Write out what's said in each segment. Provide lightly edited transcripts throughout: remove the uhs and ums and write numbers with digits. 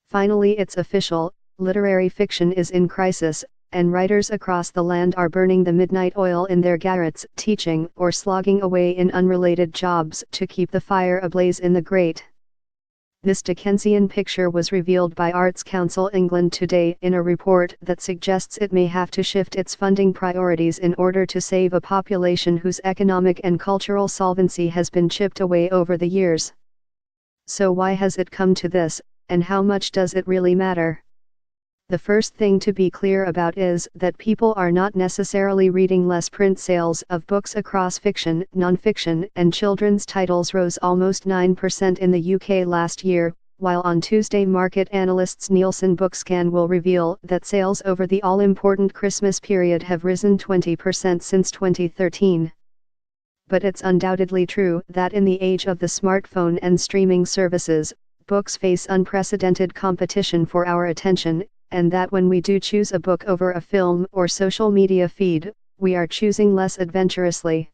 Finally, it's official, literary fiction is in crisis, and writers across the land are burning the midnight oil in their garrets, teaching or slogging away in unrelated jobs to keep the fire ablaze in the grate. This Dickensian picture was revealed by Arts Council England today in a report that suggests it may have to shift its funding priorities in order to save a population whose economic and cultural solvency has been chipped away over the years. So why has it come to this, and how much does it really matter? The first thing to be clear about is that people are not necessarily reading less. Print sales of books across fiction, non-fiction, and children's titles rose almost 9% in the UK last year, while on Tuesday market analysts Nielsen Bookscan will reveal that sales over the all-important Christmas period have risen 20% since 2013. But it's undoubtedly true that in the age of the smartphone and streaming services, books face unprecedented competition for our attention, and that when we do choose a book over a film or social media feed, we are choosing less adventurously.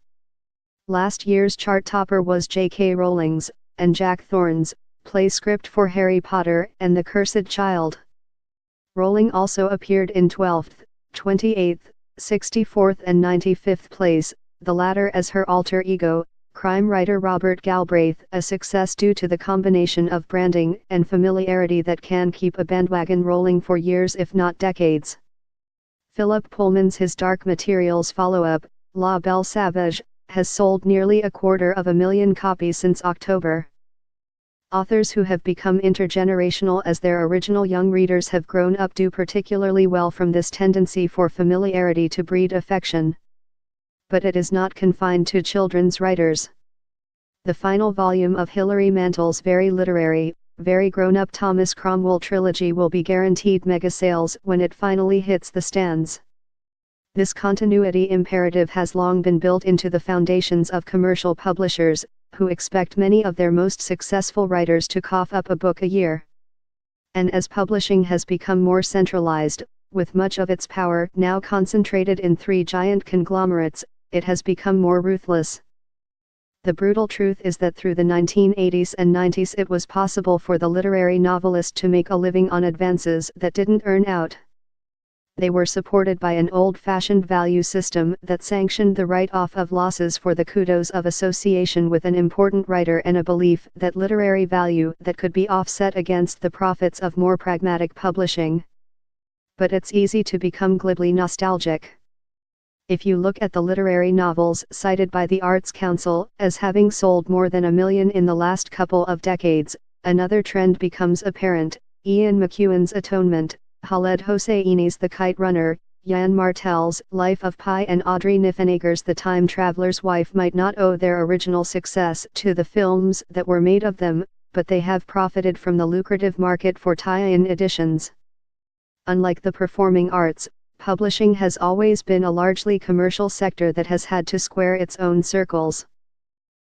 Last year's chart topper was J.K. Rowling's, and Jack Thorne's, play script for Harry Potter and the Cursed Child. Rowling also appeared in 12th, 28th, 64th and 95th place, the latter as her alter ego, crime writer Robert Galbraith, a success due to the combination of branding and familiarity that can keep a bandwagon rolling for years if not decades. Philip Pullman's His Dark Materials follow-up, La Belle Sauvage, has sold nearly 250,000 copies since October. Authors who have become intergenerational as their original young readers have grown up do particularly well from this tendency for familiarity to breed affection. But it is not confined to children's writers. The final volume of Hilary Mantel's very literary, very grown-up Thomas Cromwell trilogy will be guaranteed mega sales when it finally hits the stands. This continuity imperative has long been built into the foundations of commercial publishers, who expect many of their most successful writers to cough up a book a year. And as publishing has become more centralized, with much of its power now concentrated in 3 giant conglomerates, it has become more ruthless. The brutal truth is that through the 1980s and 90s it was possible for the literary novelist to make a living on advances that didn't earn out. They were supported by an old-fashioned value system that sanctioned the write-off of losses for the kudos of association with an important writer and a belief that literary value that could be offset against the profits of more pragmatic publishing. But it's easy to become glibly nostalgic. If you look at the literary novels cited by the Arts Council as having sold more than 1 million in the last couple of decades, another trend becomes apparent. Ian McEwan's Atonement, Khaled Hosseini's The Kite Runner, Jan Martel's Life of Pi and Audrey Niffenegger's The Time Traveler's Wife might not owe their original success to the films that were made of them, but they have profited from the lucrative market for tie-in editions. Unlike the performing arts, publishing has always been a largely commercial sector that has had to square its own circles.